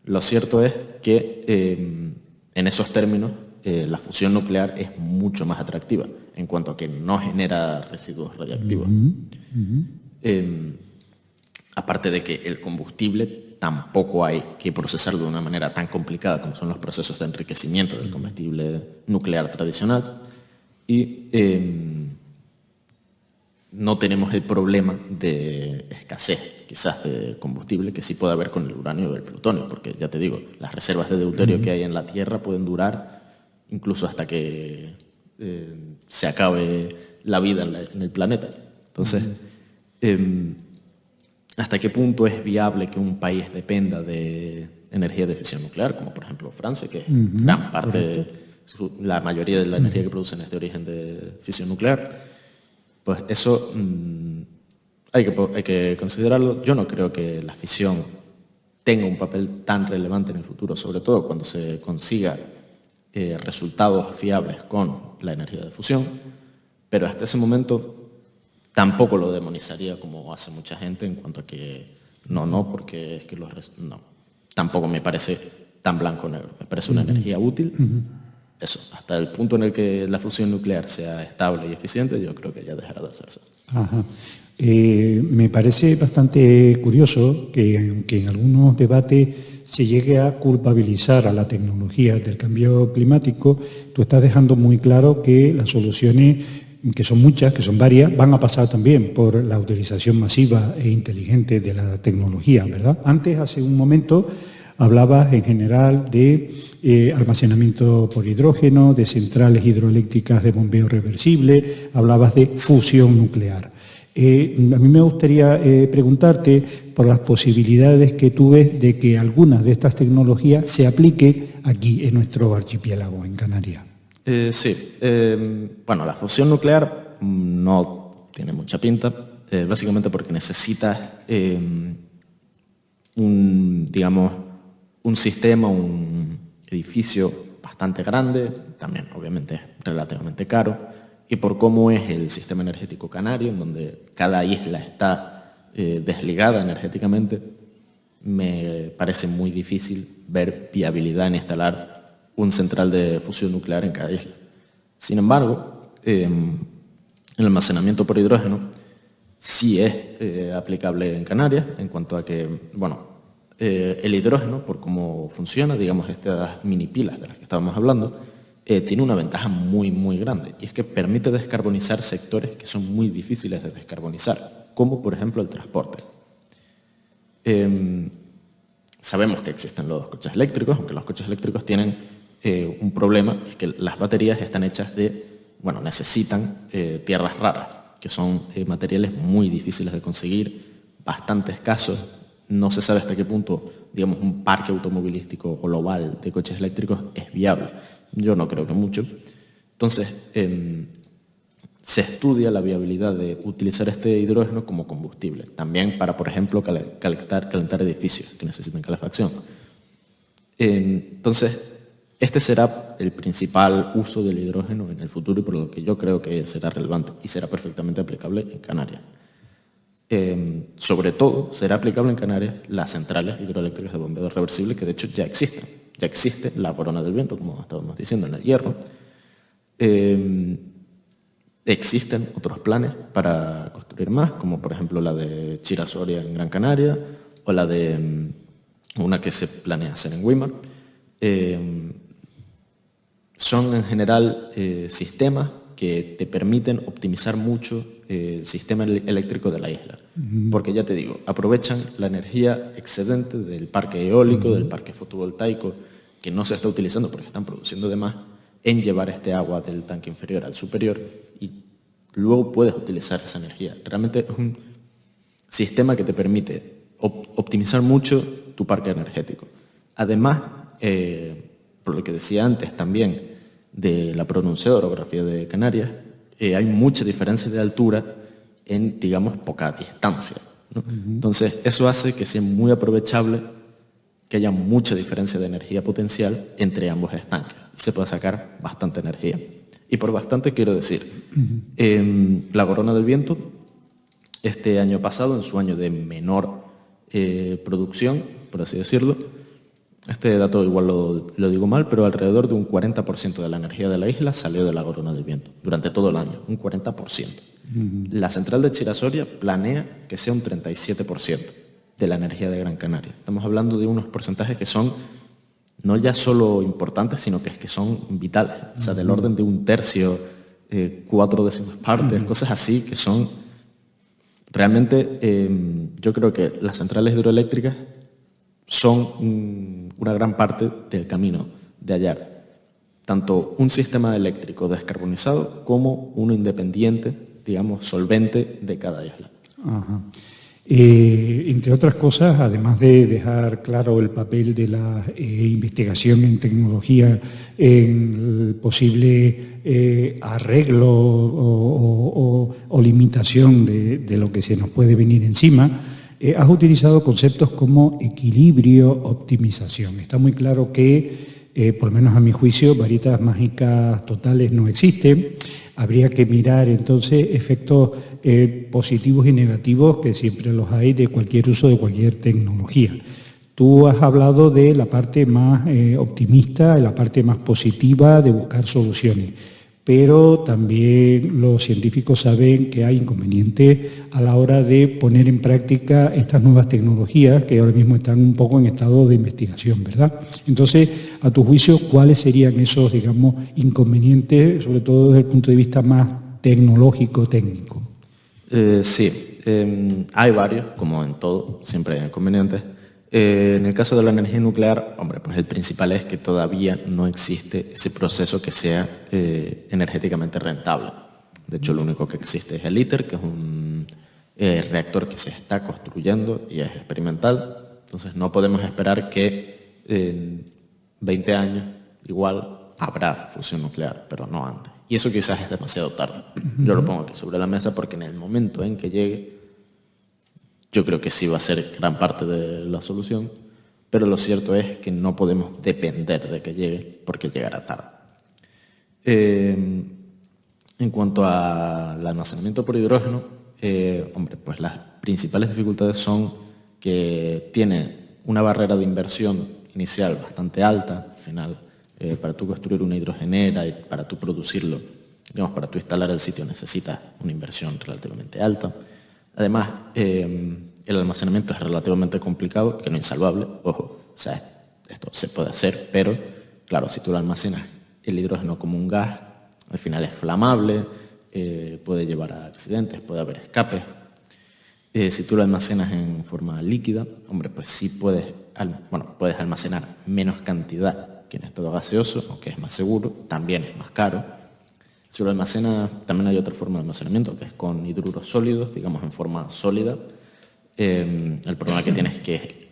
[SPEAKER 2] Lo cierto es que en esos términos la fusión nuclear es mucho más atractiva en cuanto a que no genera residuos radiactivos. Aparte de que el combustible tampoco hay que procesarlo de una manera tan complicada como son los procesos de enriquecimiento del combustible nuclear tradicional, y no tenemos el problema de escasez, quizás, de combustible que sí puede haber con el uranio y el plutonio, porque ya te digo, las reservas de deuterio que hay en la Tierra pueden durar incluso hasta que se acabe la vida en el planeta. Entonces, ¿hasta qué punto es viable que un país dependa de energía de fisión nuclear, como por ejemplo Francia, que gran parte, la mayoría de la energía que producen es de origen de fisión nuclear? Pues eso hay que considerarlo. Yo no creo que la fisión tenga un papel tan relevante en el futuro, sobre todo cuando se consiga resultados fiables con la energía de fusión, pero hasta ese momento tampoco lo demonizaría como hace mucha gente en cuanto a que porque es que no, tampoco me parece tan blanco-negro, me parece una energía útil. Eso, hasta el punto en el que la fusión nuclear sea estable y eficiente, yo creo que ya dejará de hacerse.
[SPEAKER 1] Ajá. Me parece bastante curioso que, aunque en algunos debates se llegue a culpabilizar a la tecnología del cambio climático, tú estás dejando muy claro que las soluciones, que son muchas, que son varias, van a pasar también por la utilización masiva e inteligente de la tecnología, ¿verdad? Antes, hace un momento, hablabas en general de almacenamiento por hidrógeno, de centrales hidroeléctricas de bombeo reversible, hablabas de fusión nuclear. A mí me gustaría preguntarte por las posibilidades que tú ves de que algunas de estas tecnologías se apliquen aquí en nuestro archipiélago, en Canarias.
[SPEAKER 2] Sí. Bueno, la fusión nuclear no tiene mucha pinta, básicamente porque necesita un sistema, un edificio bastante grande, también obviamente es relativamente caro, y por cómo es el sistema energético canario, en donde cada isla está desligada energéticamente, me parece muy difícil ver viabilidad en instalar un central de fusión nuclear en cada isla. Sin embargo, el almacenamiento por hidrógeno sí es aplicable en Canarias, en cuanto a que, el hidrógeno, por cómo funciona, digamos, estas mini pilas de las que estábamos hablando, tiene una ventaja muy, muy grande, y es que permite descarbonizar sectores que son muy difíciles de descarbonizar, como por ejemplo el transporte. Sabemos que existen los coches eléctricos, aunque los coches eléctricos tienen un problema, es que las baterías están hechas necesitan tierras raras, que son materiales muy difíciles de conseguir, bastante escasos, no se sabe hasta qué punto, digamos, un parque automovilístico global de coches eléctricos es viable. Yo no creo que mucho. Entonces, se estudia la viabilidad de utilizar este hidrógeno como combustible, también para, por ejemplo, calentar edificios que necesiten calefacción. Entonces, este será el principal uso del hidrógeno en el futuro y por lo que yo creo que será relevante y será perfectamente aplicable en Canarias. Sobre todo, será aplicable en Canarias las centrales hidroeléctricas de bombeo reversible, que de hecho ya existen. Ya existe la Corona del Viento, como estábamos diciendo, en el Hierro. Existen otros planes para construir más, como por ejemplo la de Chira-Soria en Gran Canaria o la de una que se planea hacer en Güímar. Son en general sistemas que te permiten optimizar mucho el sistema eléctrico de la isla. Porque ya te digo, aprovechan la energía excedente del parque eólico, del parque fotovoltaico, que no se está utilizando porque están produciendo de más, en llevar este agua del tanque inferior al superior y luego puedes utilizar esa energía. Realmente es un sistema que te permite optimizar mucho tu parque energético. Además, por lo que decía antes también de la pronunciada orografía de Canarias, hay mucha diferencia de altura en, digamos, poca distancia, ¿no? Entonces, eso hace que sea muy aprovechable que haya mucha diferencia de energía potencial entre ambos estanques y se pueda sacar bastante energía. Y por bastante quiero decir, la Corona del Viento, este año pasado, en su año de menor producción, por así decirlo, este dato igual lo digo mal, pero alrededor de un 40% de la energía de la isla salió de la Corona del Viento, durante todo el año, un 40%. La central de Chira-Soria planea que sea un 37% de la energía de Gran Canaria. Estamos hablando de unos porcentajes que son no ya solo importantes, sino que son vitales, o sea, del orden de un tercio, 4/10 partes, cosas así que son realmente, yo creo que las centrales hidroeléctricas son una gran parte del camino de hallar tanto un sistema eléctrico descarbonizado como uno independiente, digamos, solvente de cada isla.
[SPEAKER 1] Ajá. Entre otras cosas, además de dejar claro el papel de la investigación en tecnología en el posible arreglo o limitación de lo que se nos puede venir encima, has utilizado conceptos como equilibrio, optimización. Está muy claro que, por lo menos a mi juicio, varitas mágicas totales no existen. Habría que mirar entonces efectos positivos y negativos, que siempre los hay, de cualquier uso de cualquier tecnología. Tú has hablado de la parte más optimista, la parte más positiva de buscar soluciones, pero también los científicos saben que hay inconvenientes a la hora de poner en práctica estas nuevas tecnologías que ahora mismo están un poco en estado de investigación, ¿verdad? Entonces, a tu juicio, ¿cuáles serían esos, digamos, inconvenientes, sobre todo desde el punto de vista más tecnológico, técnico?
[SPEAKER 2] Sí, hay varios, como en todo, siempre hay inconvenientes. En el caso de la energía nuclear, hombre, pues el principal es que todavía no existe ese proceso que sea energéticamente rentable. De hecho, lo único que existe es el ITER, que es un reactor que se está construyendo y es experimental. Entonces, no podemos esperar que en 20 años igual habrá fusión nuclear, pero no antes. Y eso quizás es demasiado tarde. Yo lo pongo aquí sobre la mesa porque en el momento en que llegue, yo creo que sí va a ser gran parte de la solución, pero lo cierto es que no podemos depender de que llegue porque llegará tarde. En cuanto al almacenamiento por hidrógeno, hombre, pues las principales dificultades son que tiene una barrera de inversión inicial bastante alta. Al final, para tú construir una hidrogenera y para tú producirlo, digamos, para tú instalar el sitio necesitas una inversión relativamente alta. Además, el almacenamiento es relativamente complicado, que no insalvable, ojo, o sea, esto se puede hacer, pero claro, si tú lo almacenas el hidrógeno como un gas, al final es flamable, puede llevar a accidentes, puede haber escapes. Si tú lo almacenas en forma líquida, hombre, pues sí puedes almacenar menos cantidad que en estado gaseoso, aunque es más seguro, también es más caro. Si lo almacenas, también hay otra forma de almacenamiento, que es con hidruros sólidos, digamos en forma sólida. El problema que tienes es que,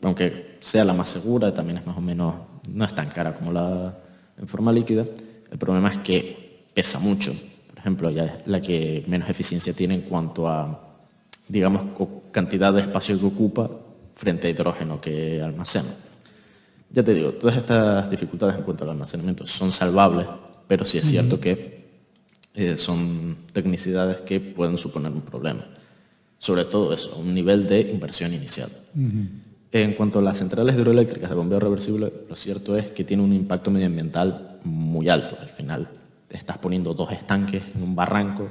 [SPEAKER 2] aunque sea la más segura, también es más o menos, no es tan cara como la en forma líquida, el problema es que pesa mucho. Por ejemplo, ya es la que menos eficiencia tiene en cuanto a, digamos, cantidad de espacio que ocupa frente a hidrógeno que almacena. Ya te digo, todas estas dificultades en cuanto al almacenamiento son salvables, pero sí es cierto que son tecnicidades que pueden suponer un problema. Sobre todo eso, un nivel de inversión inicial. En cuanto a las centrales hidroeléctricas de bombeo reversible, lo cierto es que tiene un impacto medioambiental muy alto. Al final estás poniendo 2 estanques en un barranco.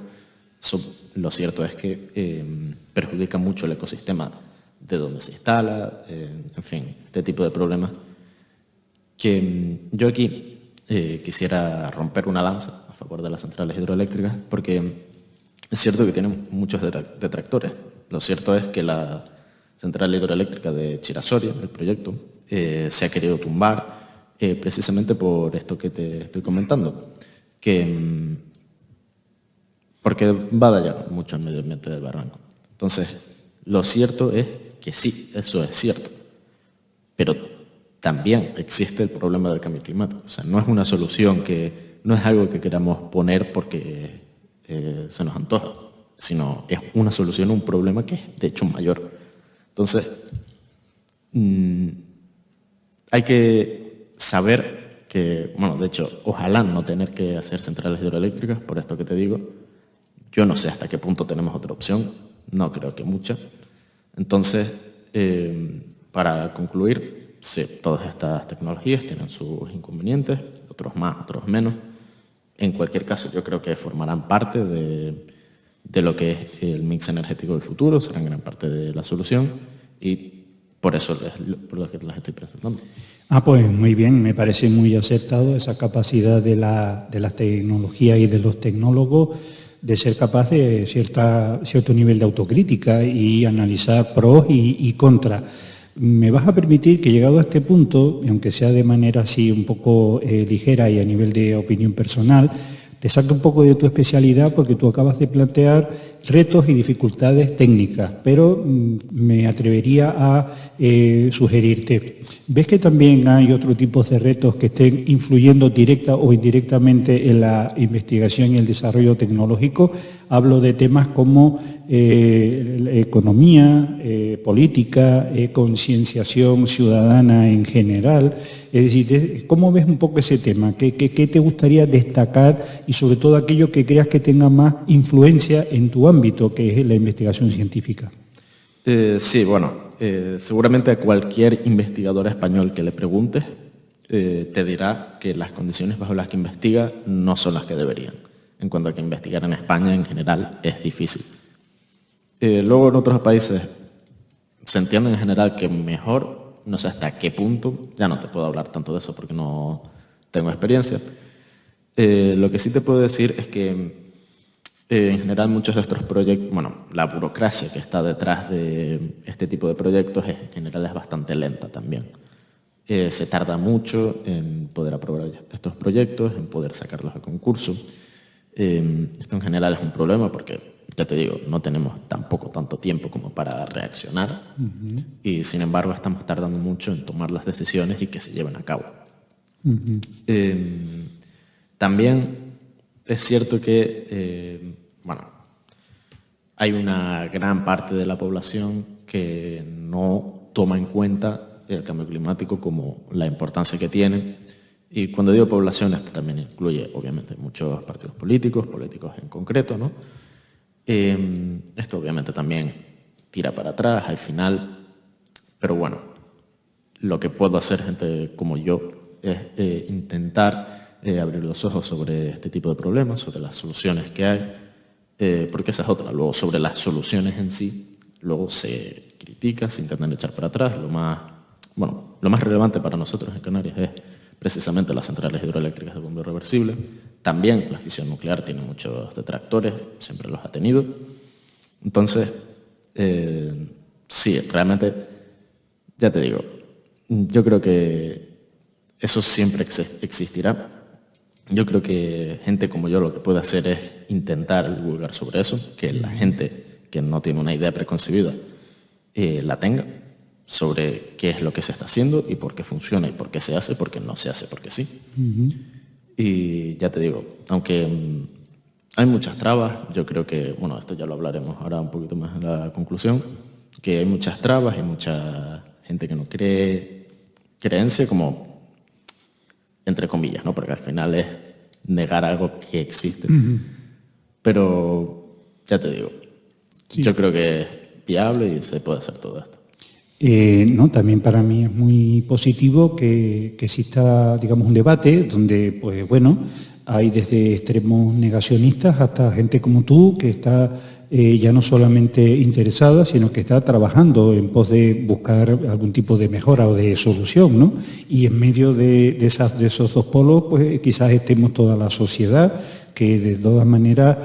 [SPEAKER 2] Eso, lo cierto es que perjudica mucho el ecosistema de donde se instala, en fin, este tipo de problemas. Que yo aquí quisiera romper una lanza a favor de las centrales hidroeléctricas, porque es cierto que tienen muchos detractores. Lo cierto es que la central hidroeléctrica de Chirasoria, el proyecto, se ha querido tumbar precisamente por esto que te estoy comentando, porque va a dañar mucho el medio ambiente del barranco. Entonces, lo cierto es que sí, eso es cierto, pero también existe el problema del cambio climático. O sea, no es una solución no es algo que queramos poner porque se nos antoja, sino es una solución a un problema que es de hecho mayor. Entonces, hay que saber que, bueno, de hecho, ojalá no tener que hacer centrales hidroeléctricas, por esto que te digo. Yo no sé hasta qué punto tenemos otra opción, no creo que mucha. Entonces, para concluir, sí, todas estas tecnologías tienen sus inconvenientes, otros más, otros menos. En cualquier caso, yo creo que formarán parte de lo que es el mix energético del futuro, serán gran parte de la solución y por eso por lo que las estoy presentando.
[SPEAKER 1] Pues muy bien, me parece muy acertado esa capacidad de las tecnologías y de los tecnólogos de ser capaz de cierto nivel de autocrítica y analizar pros y contras. Me vas a permitir que, llegado a este punto, y aunque sea de manera así un poco ligera y a nivel de opinión personal, te saque un poco de tu especialidad, porque tú acabas de plantear retos y dificultades técnicas, pero me atrevería a sugerirte. ¿Ves que también hay otro tipo de retos que estén influyendo directa o indirectamente en la investigación y el desarrollo tecnológico? Hablo de temas como economía, política, concienciación ciudadana en general. Es decir, ¿cómo ves un poco ese tema? ¿Qué te gustaría destacar y sobre todo aquello que creas que tenga más influencia en tu ámbito, que es la investigación científica?
[SPEAKER 2] Sí, bueno, seguramente a cualquier investigador español que le preguntes te dirá que las condiciones bajo las que investiga no son las que deberían. En cuanto a que investigar en España en general es difícil. Luego en otros países se entiende en general que mejor, no sé hasta qué punto, ya no te puedo hablar tanto de eso porque no tengo experiencia. Lo que sí te puedo decir es que en general muchos de estos proyectos, bueno, la burocracia que está detrás de este tipo de proyectos en general es bastante lenta también. Se tarda mucho en poder aprobar estos proyectos, en poder sacarlos a concurso. Esto en general es un problema porque, ya te digo, no tenemos tampoco tanto tiempo como para reaccionar y sin embargo estamos tardando mucho en tomar las decisiones y que se lleven a cabo. También es cierto que, bueno, hay una gran parte de la población que no toma en cuenta el cambio climático como la importancia que tiene. Y cuando digo población, esto también incluye, obviamente, muchos partidos políticos en concreto, ¿no? Esto obviamente también tira para atrás al final, pero bueno, lo que puedo hacer gente como yo es intentar abrir los ojos sobre este tipo de problemas, sobre las soluciones que hay, porque esa es otra. Luego, sobre las soluciones en sí, luego se critica, se intentan echar para atrás. Lo más relevante para nosotros en Canarias es precisamente las centrales hidroeléctricas de bombeo reversible. También la fisión nuclear tiene muchos detractores, siempre los ha tenido. Entonces, sí, realmente, ya te digo, yo creo que eso siempre existirá. Yo creo que gente como yo lo que puede hacer es intentar divulgar sobre eso, que la gente que no tiene una idea preconcebida la tenga sobre qué es lo que se está haciendo y por qué funciona y por qué se hace, porque no se hace porque sí. Y ya te digo, aunque hay muchas trabas, yo creo que, bueno, esto ya lo hablaremos ahora un poquito más en la conclusión, que hay muchas trabas, hay mucha gente que no cree, creencia como, entre comillas, ¿no? Porque al final es negar algo que existe. Pero, ya te digo, yo creo que es viable y se puede hacer todo esto.
[SPEAKER 1] No, también para mí es muy positivo que exista, digamos, un debate donde, pues bueno, hay desde extremos negacionistas hasta gente como tú que está ya no solamente interesada, sino que está trabajando en pos de buscar algún tipo de mejora o de solución, ¿no? Y en medio de esos dos polos, pues quizás estemos toda la sociedad, que de todas maneras,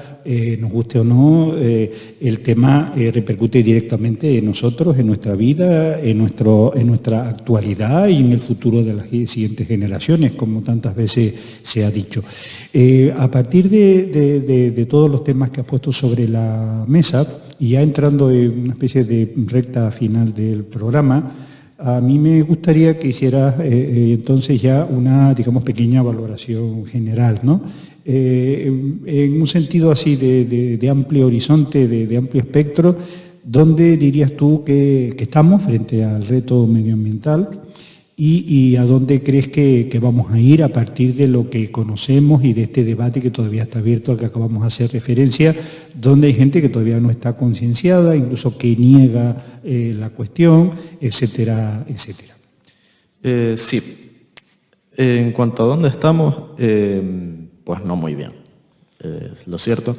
[SPEAKER 1] nos guste o no, el tema repercute directamente en nosotros, en nuestra vida, en nuestra actualidad y en el futuro de las siguientes generaciones, como tantas veces se ha dicho. A partir de todos los temas que has puesto sobre la mesa, y ya entrando en una especie de recta final del programa, a mí me gustaría que hicieras entonces ya una, digamos, pequeña valoración general, ¿no? En un sentido así de amplio horizonte, de amplio espectro, ¿dónde dirías tú que estamos frente al reto medioambiental y a dónde crees que vamos a ir a partir de lo que conocemos y de este debate que todavía está abierto, al que acabamos de hacer referencia, donde hay gente que todavía no está concienciada, incluso que niega la cuestión, etcétera, etcétera?
[SPEAKER 2] Sí. En cuanto a dónde estamos, pues no muy bien, lo cierto.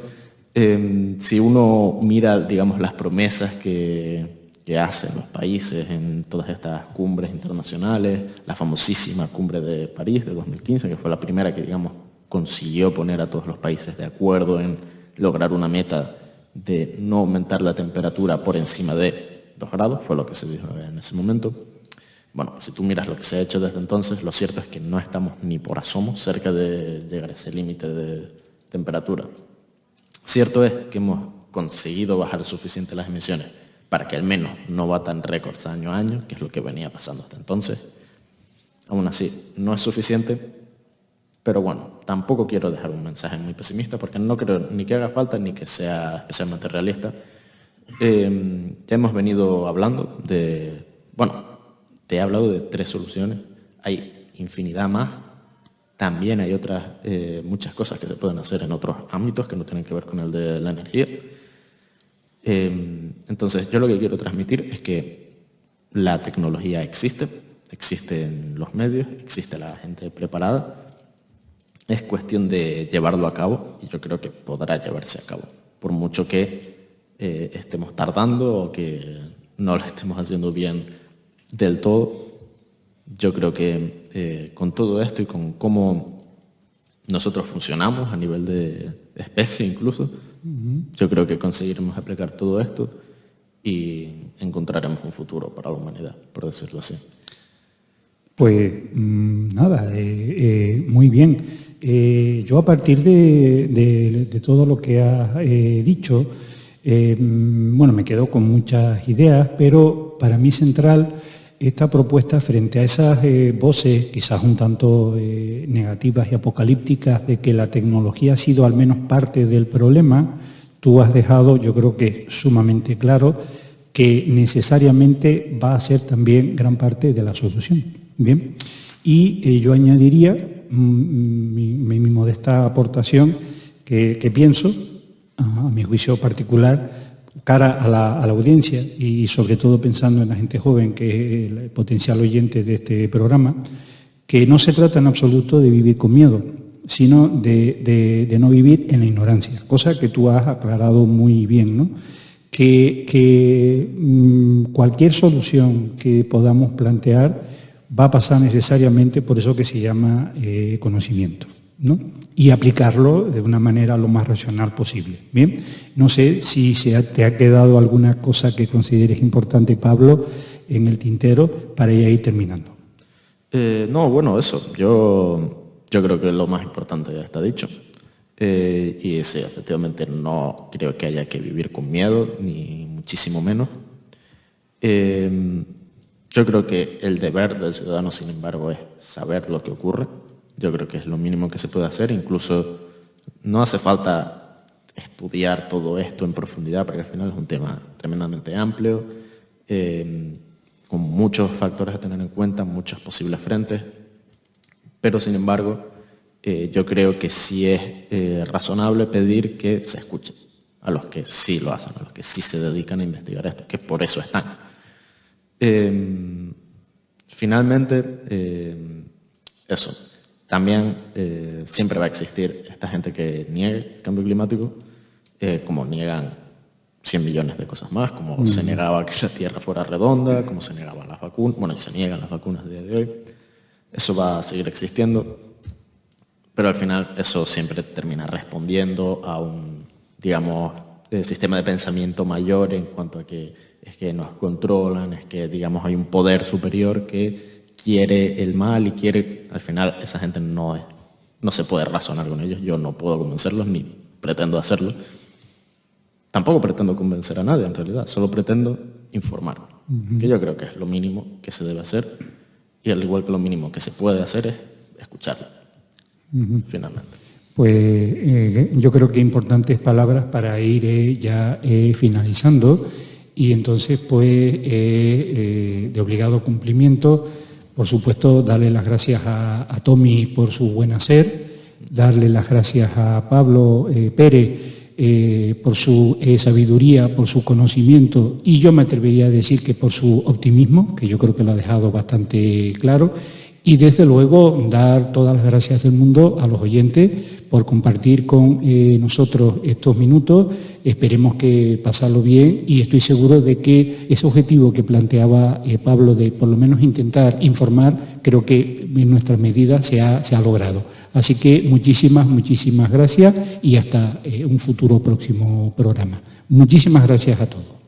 [SPEAKER 2] Si uno mira, digamos, las promesas que hacen los países en todas estas cumbres internacionales, la famosísima cumbre de París de 2015, que fue la primera que, digamos, consiguió poner a todos los países de acuerdo en lograr una meta de no aumentar la temperatura por encima de 2 grados, fue lo que se dijo en ese momento. Bueno, si tú miras lo que se ha hecho desde entonces, lo cierto es que no estamos ni por asomo cerca de llegar a ese límite de temperatura. Cierto es que hemos conseguido bajar suficiente las emisiones para que al menos no batan récords año a año, que es lo que venía pasando hasta entonces. Aún así, no es suficiente, pero bueno, tampoco quiero dejar un mensaje muy pesimista porque no creo ni que haga falta ni que sea especialmente realista. Ya hemos venido hablando de, bueno, te he hablado de 3 soluciones, hay infinidad más, también hay otras, muchas cosas que se pueden hacer en otros ámbitos que no tienen que ver con el de la energía. Entonces yo lo que quiero transmitir es que la tecnología existe en los medios, existe la gente preparada, es cuestión de llevarlo a cabo y yo creo que podrá llevarse a cabo, por mucho que estemos tardando o que no lo estemos haciendo bien del todo. Yo creo que con todo esto y con cómo nosotros funcionamos a nivel de especie incluso, yo creo que conseguiremos aplicar todo esto y encontraremos un futuro para la humanidad, por decirlo así.
[SPEAKER 1] Pues nada, muy bien. Yo a partir de todo lo que has dicho, bueno, me quedo con muchas ideas, pero para mí central esta propuesta frente a esas voces, quizás un tanto negativas y apocalípticas, de que la tecnología ha sido al menos parte del problema, tú has dejado, yo creo que sumamente claro, que necesariamente va a ser también gran parte de la solución. Bien, y yo añadiría mi modesta aportación que pienso, a mi juicio particular, cara a la audiencia y sobre todo pensando en la gente joven, que es el potencial oyente de este programa, que no se trata en absoluto de vivir con miedo, sino de no vivir en la ignorancia, cosa que tú has aclarado muy bien, ¿no? Que cualquier solución que podamos plantear va a pasar necesariamente por eso que se llama conocimiento, ¿no? Y aplicarlo de una manera lo más racional posible. Bien, no sé si te ha quedado alguna cosa que consideres importante, Pablo, en el tintero para ir terminando.
[SPEAKER 2] No, bueno, eso. Yo creo que lo más importante ya está dicho. Y sí, efectivamente no creo que haya que vivir con miedo, ni muchísimo menos. Yo creo que el deber del ciudadano, sin embargo, es saber lo que ocurre. Yo creo que es lo mínimo que se puede hacer. Incluso no hace falta estudiar todo esto en profundidad, porque al final es un tema tremendamente amplio, con muchos factores a tener en cuenta, muchos posibles frentes. Pero, sin embargo, yo creo que sí es razonable pedir que se escuche a los que sí lo hacen, a los que sí se dedican a investigar esto, que por eso están. Finalmente, eso. También siempre va a existir esta gente que niegue el cambio climático, como niegan 100 millones de cosas más, como se negaba que la Tierra fuera redonda, como se negaban las vacunas, bueno, y se niegan las vacunas de día de hoy. Eso va a seguir existiendo, pero al final eso siempre termina respondiendo a un, digamos, sistema de pensamiento mayor en cuanto a que es que nos controlan, es que, digamos, hay un poder superior que quiere el mal y quiere, al final esa gente no se puede razonar con ellos, yo no puedo convencerlos ni pretendo hacerlo. Tampoco pretendo convencer a nadie en realidad, solo pretendo informar, que yo creo que es lo mínimo que se debe hacer y al igual que lo mínimo que se puede hacer es escucharlo, finalmente.
[SPEAKER 1] Pues yo creo que importantes palabras para ir ya finalizando y entonces pues de obligado cumplimiento, por supuesto, darle las gracias a Tommy por su buen hacer, darle las gracias a Pablo Pérez por su sabiduría, por su conocimiento y yo me atrevería a decir que por su optimismo, que yo creo que lo ha dejado bastante claro, y desde luego dar todas las gracias del mundo a los oyentes por compartir con nosotros estos minutos. Esperemos que pasarlo bien y estoy seguro de que ese objetivo que planteaba Pablo de por lo menos intentar informar, creo que en nuestras medidas se ha logrado. Así que muchísimas gracias y hasta un futuro próximo programa. Muchísimas gracias a todos.